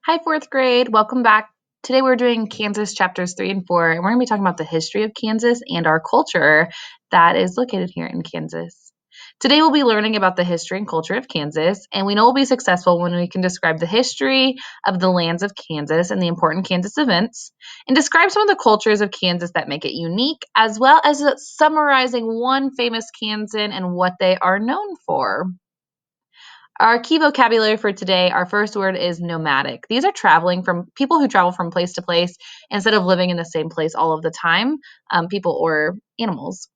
Hi, fourth grade. Welcome back. Today we're doing Kansas chapters 3 and 4, and we're going to be talking about the history of Kansas and our culture that is located here in Kansas. Today we'll be learning about the history and culture of Kansas, and we know we'll be successful when we can describe the history of the lands of Kansas and the important Kansas events, and describe some of the cultures of Kansas that make it unique, as well as summarizing one famous Kansan and what they are known for. Our key vocabulary for today, our first word is nomadic. These are traveling from people who travel from place to place instead of living in the same place all of the time, people or animals.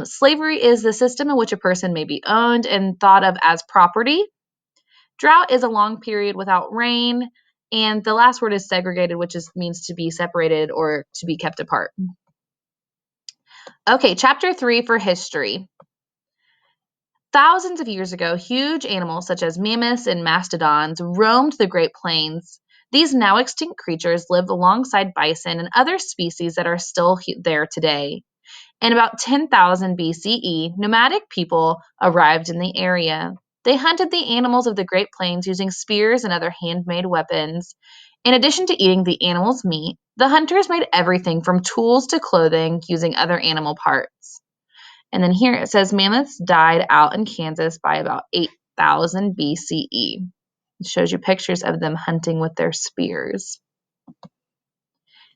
Slavery is the system in which a person may be owned and thought of as property. Drought is a long period without rain. And the last word is segregated, which means to be separated or to be kept apart. Okay, chapter 3 for history. Thousands of years ago, huge animals such as mammoths and mastodons roamed the Great Plains. These now extinct creatures lived alongside bison and other species that are still there today. In about 10,000 BCE, nomadic people arrived in the area. They hunted the animals of the Great Plains using spears and other handmade weapons. In addition to eating the animal's meat, the hunters made everything from tools to clothing using other animal parts. And then here it says mammoths died out in Kansas by about 8,000 BCE. It shows you pictures of them hunting with their spears.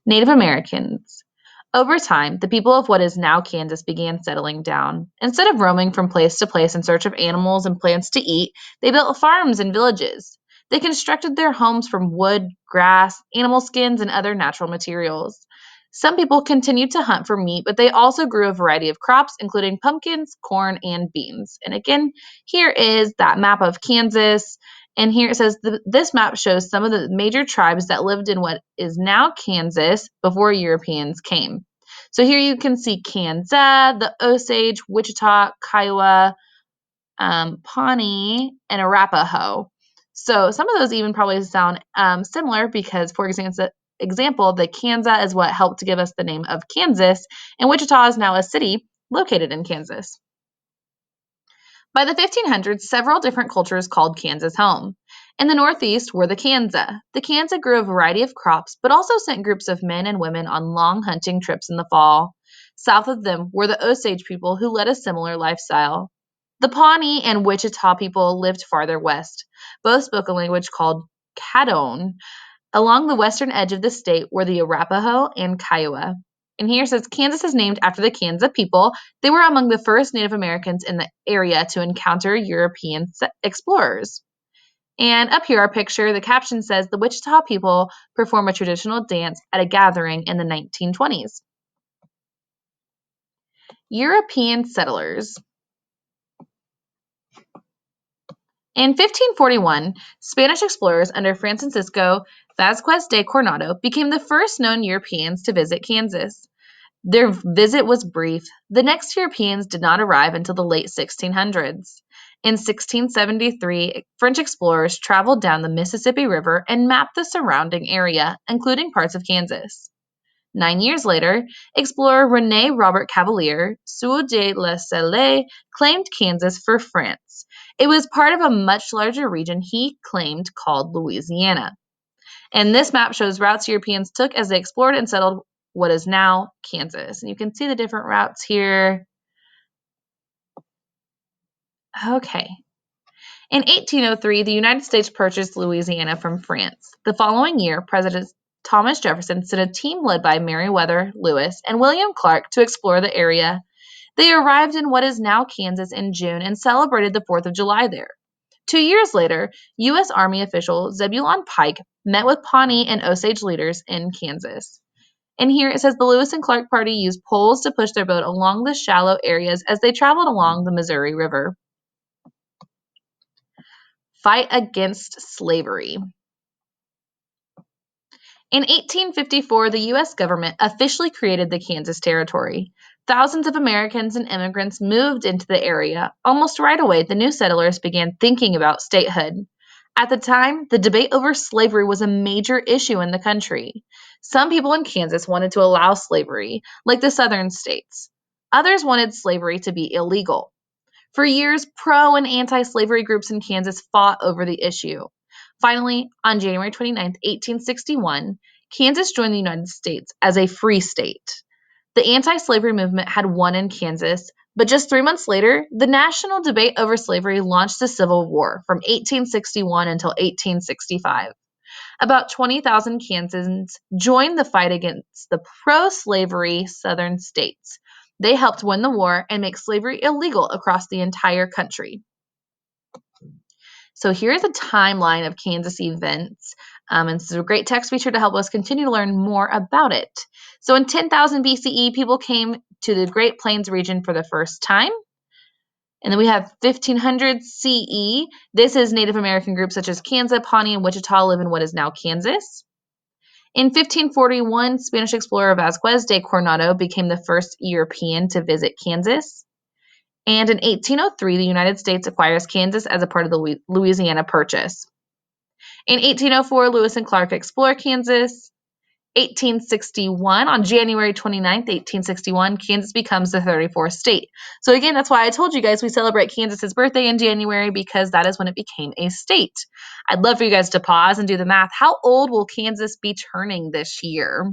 Native Americans. Over time, the people of what is now Kansas began settling down. Instead of roaming from place to place in search of animals and plants to eat, they built farms and villages. They constructed their homes from wood, grass, animal skins, and other natural materials. Some people continued to hunt for meat, but they also grew a variety of crops, including pumpkins, corn, and beans. And again, here is that map of Kansas. And here it says this map shows some of the major tribes that lived in what is now Kansas before Europeans came. So here you can see Kansa, the Osage, Wichita, Kiowa, Pawnee, and Arapaho. So some of those even probably sound similar because, for example, the Kansa is what helped to give us the name of Kansas, and Wichita is now a city located in Kansas. By the 1500s, several different cultures called Kansas home. In the Northeast were the Kansa. The Kansa grew a variety of crops, but also sent groups of men and women on long hunting trips in the fall. South of them were the Osage people who led a similar lifestyle. The Pawnee and Wichita people lived farther west. Both spoke a language called Caddoan. Along the western edge of the state were the Arapaho and Kiowa. And here it says Kansas is named after the Kansa people. They were among the first Native Americans in the area to encounter European explorers. And up here, our picture, the caption says the Wichita people perform a traditional dance at a gathering in the 1920s. European settlers. In 1541, Spanish explorers under Francisco Vázquez de Coronado became the first known Europeans to visit Kansas. Their visit was brief. The next Europeans did not arrive until the late 1600s. In 1673, French explorers traveled down the Mississippi River and mapped the surrounding area, including parts of Kansas. 9 years later, explorer René Robert Cavelier, Sieur de la Salle, claimed Kansas for France. It was part of a much larger region he claimed called Louisiana. And this map shows routes Europeans took as they explored and settled what is now Kansas. And you can see the different routes here. Okay. In 1803, the United States purchased Louisiana from France. The following year, President Thomas Jefferson sent a team led by Meriwether Lewis and William Clark to explore the area. They arrived in what is now Kansas in June and celebrated the 4th of July there. 2 years later, U.S. Army official Zebulon Pike met with Pawnee and Osage leaders in Kansas. And here it says the Lewis and Clark party used poles to push their boat along the shallow areas as they traveled along the Missouri River. Fight against slavery. In 1854, the U.S. government officially created the Kansas Territory. Thousands of Americans and immigrants moved into the area. Almost right away, the new settlers began thinking about statehood. At the time, the debate over slavery was a major issue in the country. Some people in Kansas wanted to allow slavery, like the southern states. Others wanted slavery to be illegal. For years, pro and anti-slavery groups in Kansas fought over the issue. Finally, on January 29, 1861, Kansas joined the United States as a free state. The anti-slavery movement had won in Kansas, but just 3 months later, the national debate over slavery launched the Civil War from 1861 until 1865. About 20,000 Kansans joined the fight against the pro-slavery southern states. They helped win the war and make slavery illegal across the entire country. So here's a timeline of Kansas events. And this is a great text feature to help us continue to learn more about it. So in 10,000 BCE, people came to the Great Plains region for the first time. And then we have 1500 CE. This is Native American groups such as Kansa, Pawnee, and Wichita live in what is now Kansas. In 1541, Spanish explorer Vasquez de Coronado became the first European to visit Kansas. And in 1803, the United States acquires Kansas as a part of the Louisiana Purchase. In 1804, Lewis and Clark explore Kansas. 1861, on January 29th, 1861, Kansas becomes the 34th state. So again, that's why I told you guys we celebrate Kansas's birthday in January, because that is when it became a state. I'd love for you guys to pause and do the math. How old will Kansas be turning this year?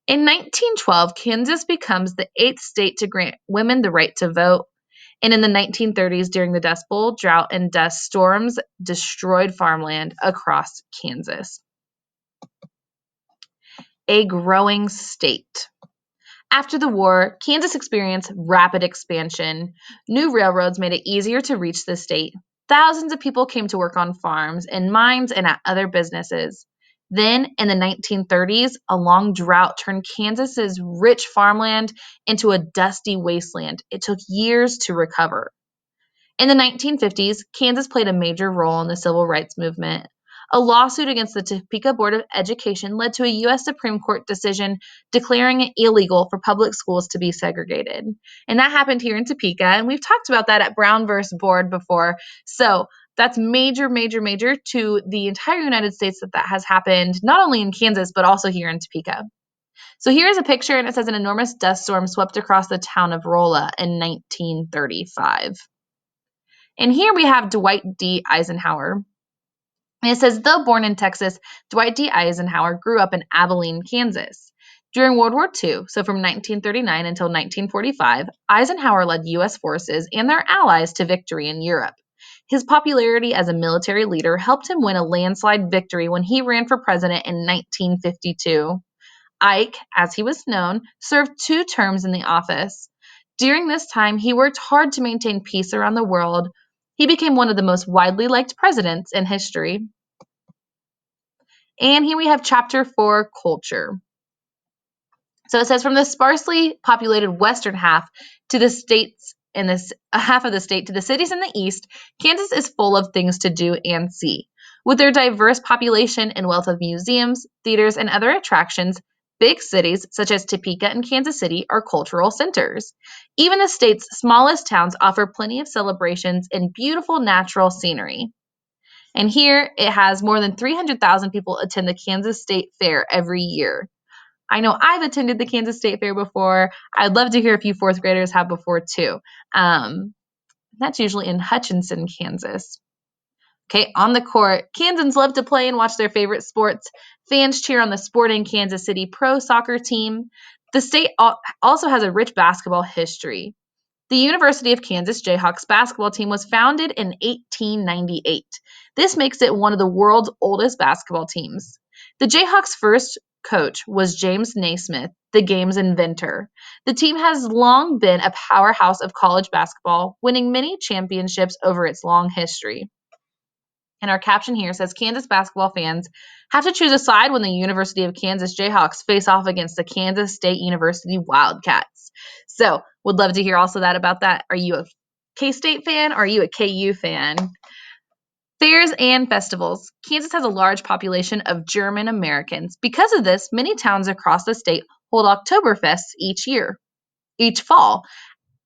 In 1912, Kansas becomes the 8th state to grant women the right to vote. And in the 1930s, during the Dust Bowl, drought and dust storms destroyed farmland across Kansas. A growing state. After the war, Kansas experienced rapid expansion. New railroads made it easier to reach the state. Thousands of people came to work on farms, in mines, and at other businesses. Then, in the 1930s, a long drought turned Kansas's rich farmland into a dusty wasteland. It took years to recover. In the 1950s, Kansas played a major role in the civil rights movement. A lawsuit against the Topeka Board of Education led to a U.S. Supreme Court decision declaring it illegal for public schools to be segregated. And that happened here in Topeka, and we've talked about that at Brown versus Board before. So that's major, major, major to the entire United States that has happened, not only in Kansas, but also here in Topeka. So here's a picture, and it says an enormous dust storm swept across the town of Rolla in 1935. And here we have Dwight D. Eisenhower. And it says, though born in Texas, Dwight D. Eisenhower grew up in Abilene, Kansas. During World War II, so from 1939 until 1945, Eisenhower led U.S. forces and their allies to victory in Europe. His popularity as a military leader helped him win a landslide victory when he ran for president in 1952. Ike, as he was known, served 2 terms in the office. During this time, he worked hard to maintain peace around the world. He became one of the most widely liked presidents in history. And here we have chapter 4, culture. So it says, from the sparsely populated western half to the states in this half of the state to the cities in the east, Kansas is full of things to do and see. With their diverse population and wealth of museums, theaters, and other attractions, big cities such as Topeka and Kansas City are cultural centers. Even the state's smallest towns offer plenty of celebrations and beautiful natural scenery. And here it has more than 300,000 people attend the Kansas State Fair every year. I know I've attended the Kansas State Fair before. I'd love to hear if you 4th graders have before too. That's usually in Hutchinson, Kansas. Okay, on the court, Kansans love to play and watch their favorite sports. Fans cheer on the Sporting Kansas City pro soccer team. The state also has a rich basketball history. The University of Kansas Jayhawks basketball team was founded in 1898. This makes it one of the world's oldest basketball teams. The Jayhawks' first coach was James Naismith, the game's inventor. The team has long been a powerhouse of college basketball, winning many championships over its long history. And our caption here says, Kansas basketball fans have to choose a side when the University of Kansas Jayhawks face off against the Kansas State University Wildcats. So would love to hear also that about that. Are you a K-State fan or are you a KU fan? Fairs and festivals. Kansas has a large population of German Americans. Because of this, many towns across the state hold Oktoberfests each fall.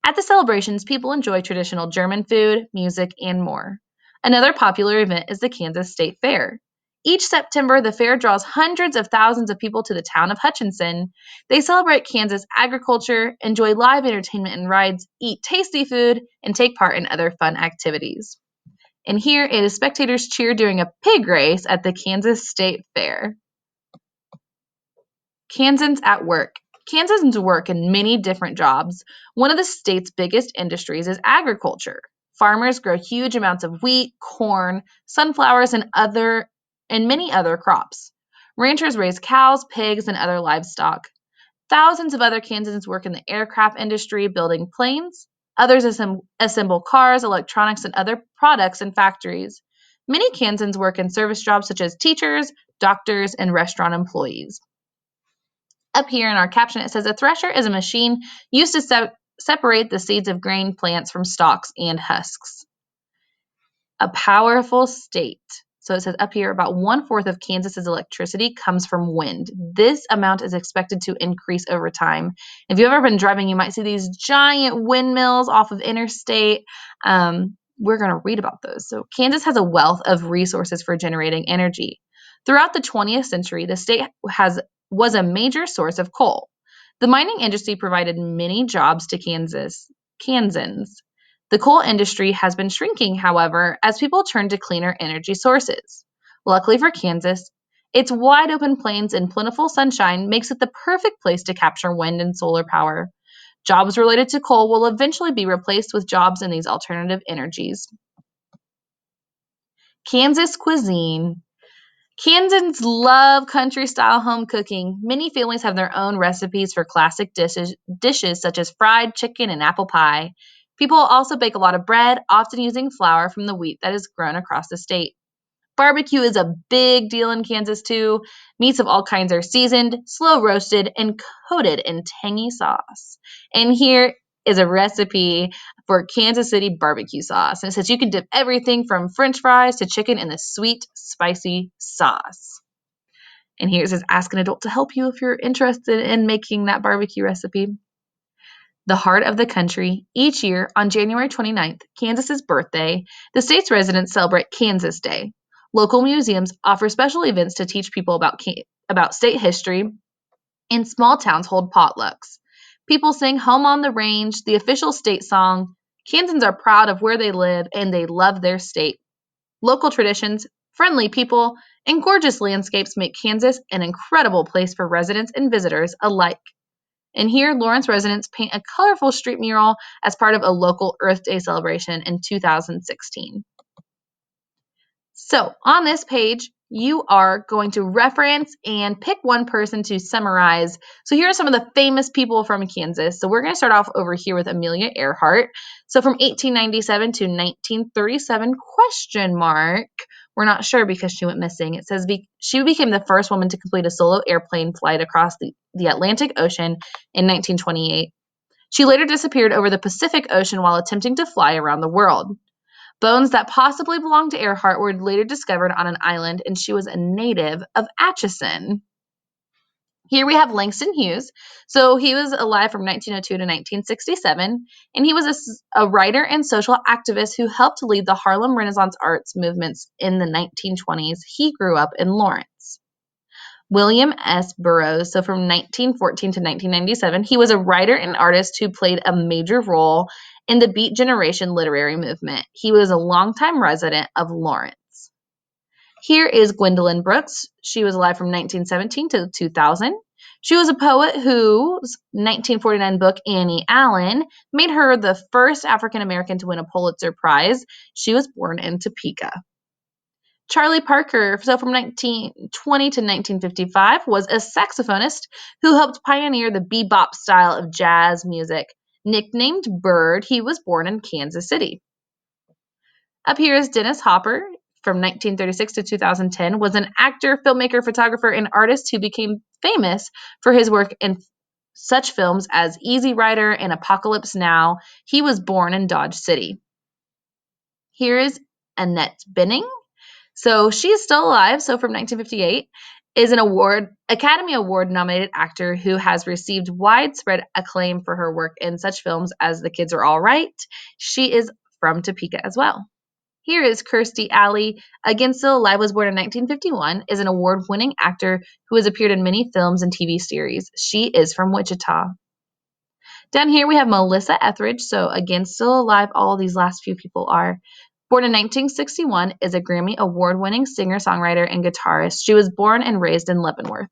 At the celebrations, people enjoy traditional German food, music, and more. Another popular event is the Kansas State Fair. Each September, the fair draws hundreds of thousands of people to the town of Hutchinson. They celebrate Kansas agriculture, enjoy live entertainment and rides, eat tasty food, and take part in other fun activities. And here it is spectators cheer during a pig race at the Kansas State Fair. Kansans at work. Kansans work in many different jobs. One of the state's biggest industries is agriculture. Farmers grow huge amounts of wheat, corn, sunflowers, and many other crops. Ranchers raise cows, pigs, and other livestock. Thousands of other Kansans work in the aircraft industry, building planes. Others assemble cars, electronics, and other products in factories. Many Kansans work in service jobs such as teachers, doctors, and restaurant employees. Up here in our caption, it says a thresher is a machine used to separate the seeds of grain plants from stalks and husks. A powerful state. So it says up here about 1/4 of Kansas's electricity comes from wind. This amount is expected to increase over time. If you've ever been driving, you might see these giant windmills off of interstate. We're going to read about those. So Kansas has a wealth of resources for generating energy. Throughout the 20th century, the state was a major source of coal. The mining industry provided many jobs to Kansans. The coal industry has been shrinking, however, as people turn to cleaner energy sources. Luckily for Kansas, its wide open plains and plentiful sunshine makes it the perfect place to capture wind and solar power. Jobs related to coal will eventually be replaced with jobs in these alternative energies. Kansas cuisine. Kansans love country-style home cooking. Many families have their own recipes for classic dishes such as fried chicken and apple pie. People also bake a lot of bread, often using flour from the wheat that is grown across the state. Barbecue is a big deal in Kansas, too. Meats of all kinds are seasoned, slow roasted, and coated in tangy sauce. And here is a recipe for Kansas City barbecue sauce. And it says you can dip everything from French fries to chicken in the sweet, spicy sauce. And here it says ask an adult to help you if you're interested in making that barbecue recipe. The heart of the country. Each year on January 29th, Kansas's birthday, the state's residents celebrate Kansas Day. Local museums offer special events to teach people about state history, and small towns hold potlucks. People sing Home on the Range, the official state song. Kansans are proud of where they live and they love their state. Local traditions, friendly people, and gorgeous landscapes make Kansas an incredible place for residents and visitors alike. And here, Lawrence residents paint a colorful street mural as part of a local Earth Day celebration in 2016. So on this page, you are going to reference and pick one person to summarize. So here are some of the famous people from Kansas. So we're going to start off over here with Amelia Earhart. So from 1897 to 1937, question mark. We're not sure because she went missing. It says she became the first woman to complete a solo airplane flight across the Atlantic Ocean in 1928. She later disappeared over the Pacific Ocean while attempting to fly around the world. Bones that possibly belonged to Earhart were later discovered on an island, and she was a native of Atchison. Here we have Langston Hughes. So he was alive from 1902 to 1967, and he was a writer and social activist who helped lead the Harlem Renaissance arts movements in the 1920s. He grew up in Lawrence. William S. Burroughs. So from 1914 to 1997, he was a writer and artist who played a major role in the Beat Generation literary movement. He was a longtime resident of Lawrence. Here is Gwendolyn Brooks. She was alive from 1917 to 2000. She was a poet whose 1949 book, Annie Allen, made her the first African American to win a Pulitzer Prize. She was born in Topeka. Charlie Parker, so from 1920 to 1955, was a saxophonist who helped pioneer the bebop style of jazz music. Nicknamed Bird, he was born in Kansas City. Up here is Dennis Hopper, from 1936 to 2010, was an actor, filmmaker, photographer, and artist who became famous for his work in such films as Easy Rider and Apocalypse Now. He was born in Dodge City. Here is Annette Bening. So she is still alive. So from 1958, is an Academy Award nominated actor who has received widespread acclaim for her work in such films as The Kids Are All Right. She is from Topeka as well. Here is Kirstie Alley. Again, still alive, was born in 1951, is an award-winning actor who has appeared in many films and TV series. She is from Wichita. Down here we have Melissa Etheridge. So again, still alive. All these last few people are. Born in 1961, is a Grammy award-winning singer-songwriter and guitarist. She was born and raised in Leavenworth.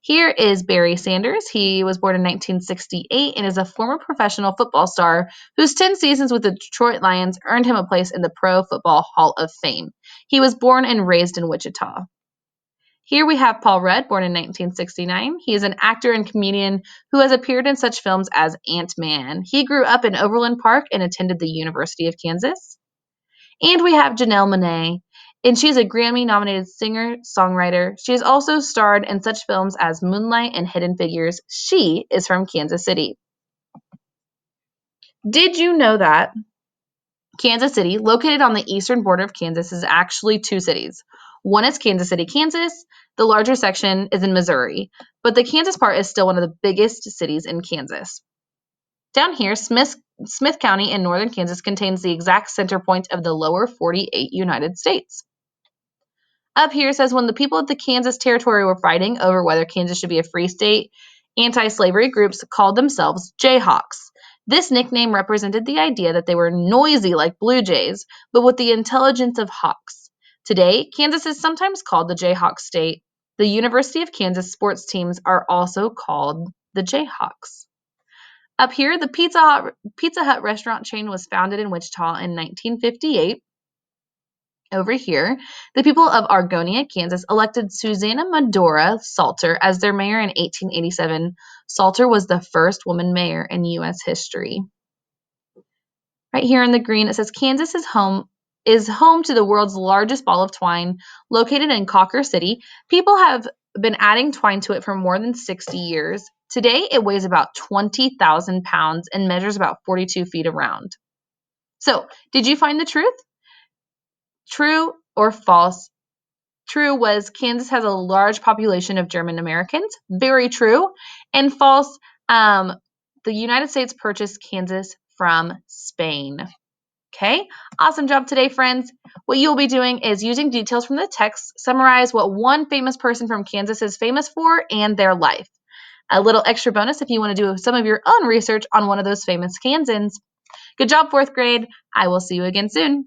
Here is Barry Sanders. He was born in 1968 and is a former professional football star whose 10 seasons with the Detroit Lions earned him a place in the Pro Football Hall of Fame. He was born and raised in Wichita. Here we have Paul Rudd, born in 1969. He is an actor and comedian who has appeared in such films as Ant-Man. He grew up in Overland Park and attended the University of Kansas. And we have Janelle Monáe, and she's a Grammy-nominated singer-songwriter. She has also starred in such films as Moonlight and Hidden Figures. She is from Kansas City. Did you know that Kansas City, located on the eastern border of Kansas, is actually two cities? One is Kansas City, Kansas. The larger section is in Missouri, but the Kansas part is still one of the biggest cities in Kansas. Down here, Smith County in northern Kansas contains the exact center point of the lower 48 United States. Up here says when the people of the Kansas Territory were fighting over whether Kansas should be a free state, anti-slavery groups called themselves Jayhawks. This nickname represented the idea that they were noisy like blue jays, but with the intelligence of hawks. Today, Kansas is sometimes called the Jayhawk State. The University of Kansas sports teams are also called the Jayhawks. Up here, the Pizza Hut restaurant chain was founded in Wichita in 1958. Over here, the people of Argonia, Kansas, elected Susanna Medora Salter as their mayor in 1887. Salter was the first woman mayor in U.S. history. Right here in the green, it says Kansas is home to the world's largest ball of twine, located in Cawker City. People have been adding twine to it for more than 60 years. Today, it weighs about 20,000 pounds and measures about 42 feet around. So, did you find the truth? True or false? True was Kansas has a large population of German Americans. Very true. And false, the United States purchased Kansas from Spain. Okay, awesome job today, friends. What you'll be doing is using details from the text, summarize what one famous person from Kansas is famous for and their life. A little extra bonus if you want to do some of your own research on one of those famous Kansans. Good job, 4th grade. I will see you again soon.